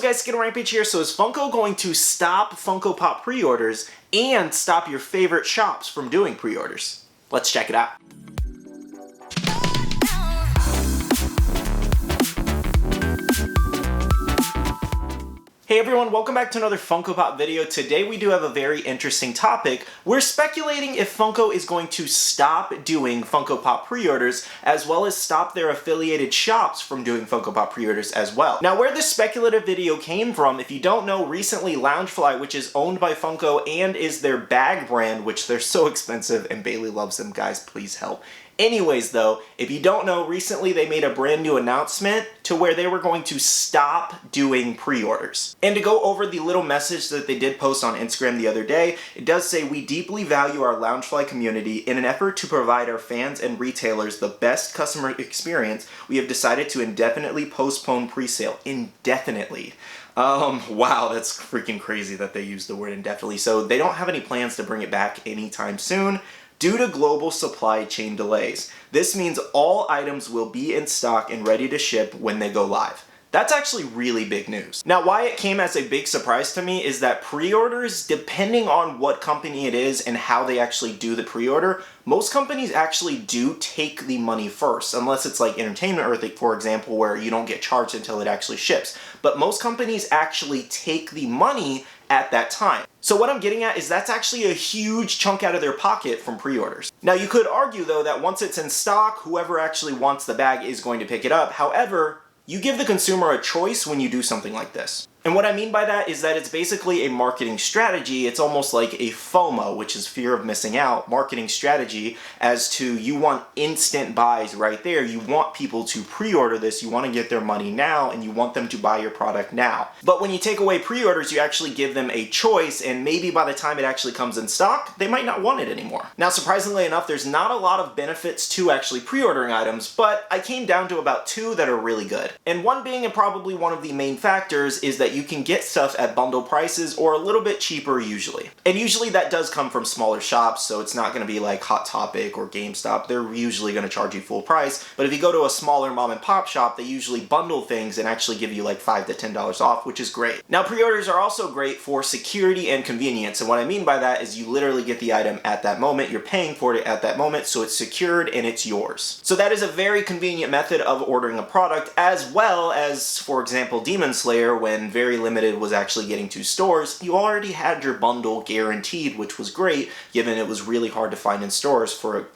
guys, Skittlerampage here. So is Funko going to stop Funko Pop pre-orders and stop your favorite shops from doing pre-orders? Let's check it out. Hey everyone, welcome back to another Funko Pop video. Today we do have a very interesting topic. We're speculating if Funko is going to stop doing Funko Pop pre-orders as well as stop their affiliated shops from doing Funko Pop pre-orders as well. Now where this speculative video came from, if you don't know, recently Loungefly, which is owned by Funko and is their bag brand, which they're so expensive and Bailey loves them, guys, please help. Anyways though, if you don't know, recently they made a brand new announcement to where they were going to stop doing pre-orders. And to go over the little message that they did post on Instagram the other day, it does say, "We deeply value our Loungefly community. In an effort to provide our fans and retailers the best customer experience, we have decided to indefinitely postpone pre-sale." Indefinitely. Wow, that's freaking crazy that they used the word indefinitely. So they don't have any plans to bring it back anytime soon, due to global supply chain delays. This means all items will be in stock and ready to ship when they go live. That's actually really big news. Now, why it came as a big surprise to me is that pre-orders, depending on what company it is and how they actually do the pre-order, most companies actually do take the money first, unless it's like entertainment or for example, where you don't get charged until it actually ships. But most companies actually take the money at that time. So what I'm getting at is that's actually a huge chunk out of their pocket from pre-orders. Now you could argue though that once it's in stock, whoever actually wants the bag is going to pick it up. However, you give the consumer a choice when you do something like this. And what I mean by that is that it's basically a marketing strategy. It's almost like a FOMO, which is fear of missing out, marketing strategy, as to you want instant buys right there. You want people to pre-order this, you want to get their money now, and you want them to buy your product now. But when you take away pre-orders, you actually give them a choice, and maybe by the time it actually comes in stock, they might not want it anymore. Now, surprisingly enough, there's not a lot of benefits to actually pre-ordering items, but I came down to about two that are really good. And one being, and probably one of the main factors, is that you can get stuff at bundle prices or a little bit cheaper usually. And usually that does come from smaller shops, so it's not going to be like Hot Topic or GameStop. They're usually going to charge you full price. But if you go to a smaller mom and pop shop, they usually bundle things and actually give you like $5 to $10 off, which is great. Now pre-orders are also great for security and convenience. And what I mean by that is you literally get the item at that moment, you're paying for it at that moment, so it's secured and it's yours. So that is a very convenient method of ordering a product, as well as, for example, Demon Slayer, when very limited was actually getting to stores, you already had your bundle guaranteed, which was great, given it was really hard to find in stores for a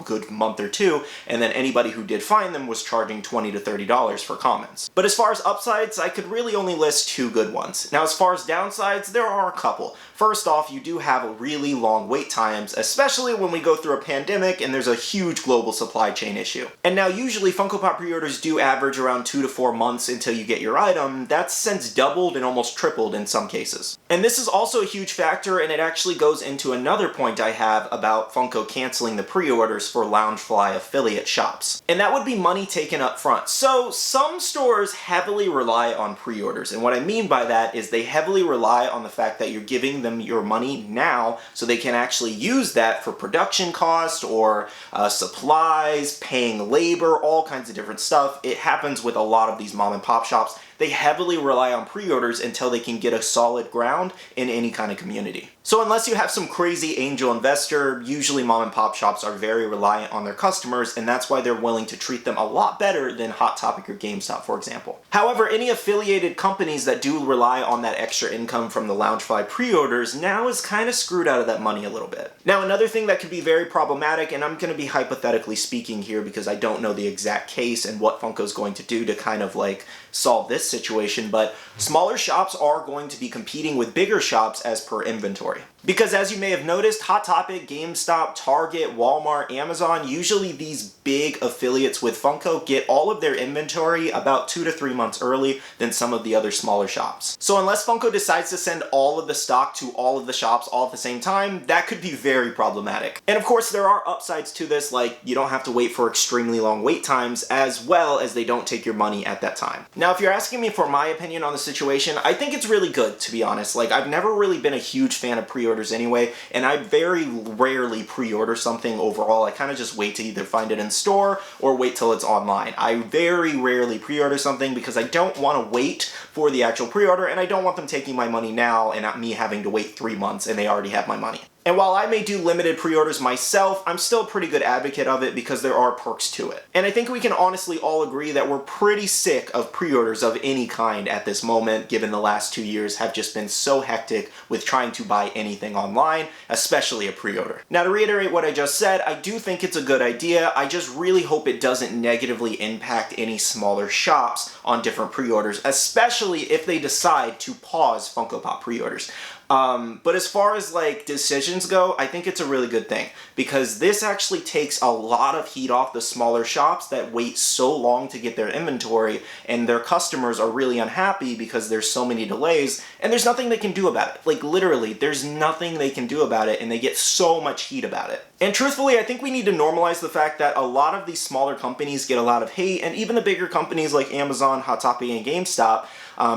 good month or two, and then anybody who did find them was charging $20 to $30 for commons. But as far as upsides, I could really only list two good ones. Now as far as downsides, there are a couple. First off, you do have really long wait times, especially when we go through a pandemic and there's a huge global supply chain issue. And now usually Funko Pop pre-orders do average around 2 to 4 months until you get your item. That's since doubled and almost tripled in some cases. And this is also a huge factor, and it actually goes into another point I have about Funko canceling the pre-orders for Loungefly affiliate shops. And that would be money taken up front. So some stores heavily rely on pre-orders, and what I mean by that is they heavily rely on the fact that you're giving them your money now so they can actually use that for production costs or supplies, paying labor, all kinds of different stuff. It happens with a lot of these mom and pop shops. They heavily rely on pre-orders until they can get a solid ground in any kind of community. So unless you have some crazy angel investor, usually mom and pop shops are very reliant on their customers, and that's why they're willing to treat them a lot better than Hot Topic or GameStop, for example. However, any affiliated companies that do rely on that extra income from the Loungefly pre-orders now is kind of screwed out of that money a little bit. Now another thing that could be very problematic, and I'm going to be hypothetically speaking here because I don't know the exact case and what Funko's going to do to kind of like solve this situation, but smaller shops are going to be competing with bigger shops as per inventory. Because as you may have noticed, Hot Topic, GameStop, Target, Walmart, Amazon, usually these big affiliates with Funko get all of their inventory about 2 to 3 months early than some of the other smaller shops. So unless Funko decides to send all of the stock to all of the shops all at the same time, that could be very problematic. And of course there are upsides to this, like you don't have to wait for extremely long wait times, as well as they don't take your money at that time. Now if you're asking me for my opinion on the situation, I think it's really good, to be honest. Like I've never really been a huge fan of pre-order pre-orders anyway, and I very rarely pre-order something overall. I kind of just wait to either find it in store or wait till it's online. I very rarely pre-order something because I don't want to wait for the actual pre-order, and I don't want them taking my money now and not me having to wait 3 months and they already have my money. And while I may do limited pre-orders myself, I'm still a pretty good advocate of it because there are perks to it. And I think we can honestly all agree that we're pretty sick of pre-orders of any kind at this moment, given the last 2 years have just been so hectic with trying to buy anything online, especially a pre-order. Now, to reiterate what I just said, I do think it's a good idea. I just really hope it doesn't negatively impact any smaller shops on different pre-orders, especially if they decide to pause Funko Pop pre-orders. But as far as like decisions go, I think it's a really good thing because this actually takes a lot of heat off the smaller shops that wait so long to get their inventory, and their customers are really unhappy because there's so many delays and there's nothing they can do about it. Like literally, there's nothing they can do about it and they get so much heat about it. And truthfully, I think we need to normalize the fact that a lot of these smaller companies get a lot of hate, and even the bigger companies like Amazon, Hot Topic, and GameStop,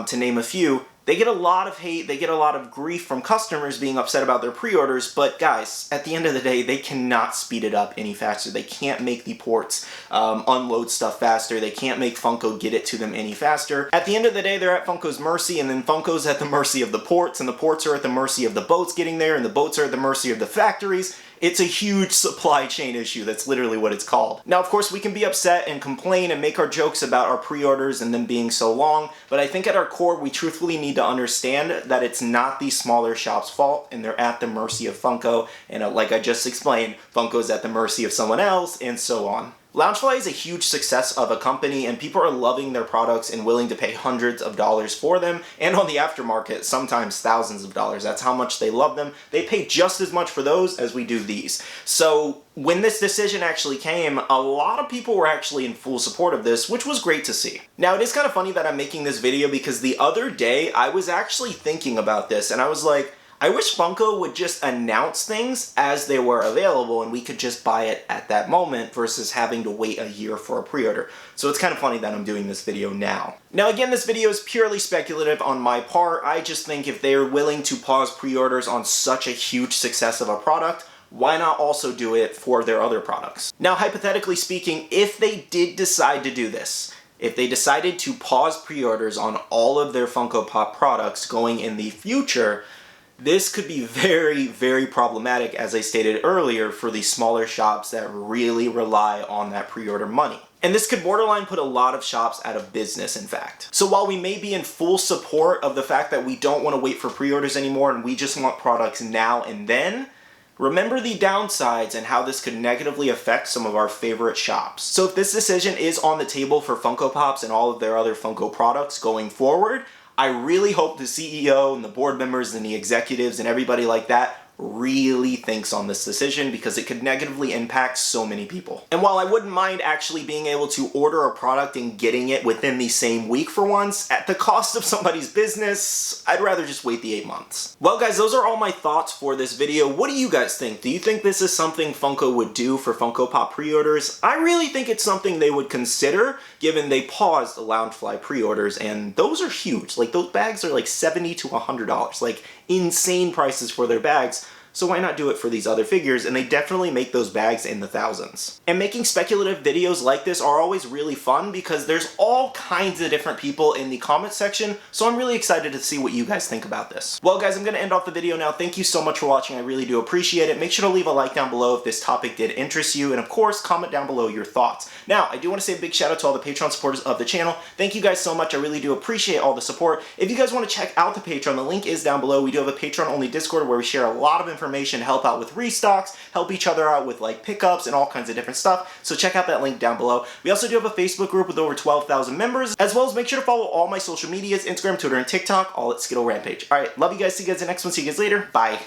to name a few, they get a lot of hate, they get a lot of grief from customers being upset about their pre-orders, but guys, at the end of the day, they cannot speed it up any faster. They can't make the ports unload stuff faster. They can't make Funko get it to them any faster. At the end of the day, they're at Funko's mercy, and then Funko's at the mercy of the ports, and the ports are at the mercy of the boats getting there, and the boats are at the mercy of the factories. It's a huge supply chain issue. That's literally what it's called. Now, of course, we can be upset and complain and make our jokes about our pre-orders and them being so long, but I think at our core, we truthfully need to understand that it's not the smaller shop's fault, and they're at the mercy of Funko, and like I just explained, Funko's at the mercy of someone else, and so on. Loungefly is a huge success of a company, and people are loving their products and willing to pay hundreds of dollars for them, and on the aftermarket, sometimes thousands of dollars. That's how much they love them. They pay just as much for those as we do these. So when this decision actually came, a lot of people were actually in full support of this, which was great to see. Now, it is kind of funny that I'm making this video because the other day I was actually thinking about this, and I was like, I wish Funko would just announce things as they were available and we could just buy it at that moment versus having to wait a year for a pre-order. So it's kind of funny that I'm doing this video now. Now again, this video is purely speculative on my part. I just think if they're willing to pause pre-orders on such a huge success of a product, why not also do it for their other products? Now, hypothetically speaking, if they did decide to do this, if they decided to pause pre-orders on all of their Funko Pop products going in the future, this could be very, very problematic, as I stated earlier, for the smaller shops that really rely on that pre-order money. And this could borderline put a lot of shops out of business, in fact. So while we may be in full support of the fact that we don't want to wait for pre-orders anymore and we just want products now and then, remember the downsides and how this could negatively affect some of our favorite shops. So if this decision is on the table for Funko Pops and all of their other Funko products going forward, I really hope the CEO and the board members and the executives and everybody like that really thinks on this decision because it could negatively impact so many people. And while I wouldn't mind actually being able to order a product and getting it within the same week for once, at the cost of somebody's business, I'd rather just wait the 8 months. Well guys, those are all my thoughts for this video. What do you guys think? Do you think this is something Funko would do for Funko Pop pre-orders? I really think it's something they would consider, given they paused the Loungefly pre-orders, and those are huge. Like, those bags are like $70 to $100, like insane prices for their bags. So why not do it for these other figures? And they definitely make those bags in the thousands. And making speculative videos like this are always really fun because there's all kinds of different people in the comment section, so I'm really excited to see what you guys think about this. Well guys, I'm gonna end off the video now. Thank you so much for watching. I really do appreciate it. Make sure to leave a like down below if this topic did interest you, and of course, comment down below your thoughts. Now, I do want to say a big shout out to all the Patreon supporters of the channel. Thank you guys so much. I really do appreciate all the support. If you guys want to check out the Patreon, the link is down below. We do have a Patreon-only Discord where we share a lot of information, help out with restocks, help each other out with like pickups and all kinds of different stuff. So check out that link down below. We also do have a Facebook group with over 12,000 members, as well as make sure to follow all my social medias, Instagram, Twitter, and TikTok, all at Skittlerampage. Alright, love you guys. See you guys in the next one. See you guys later. Bye.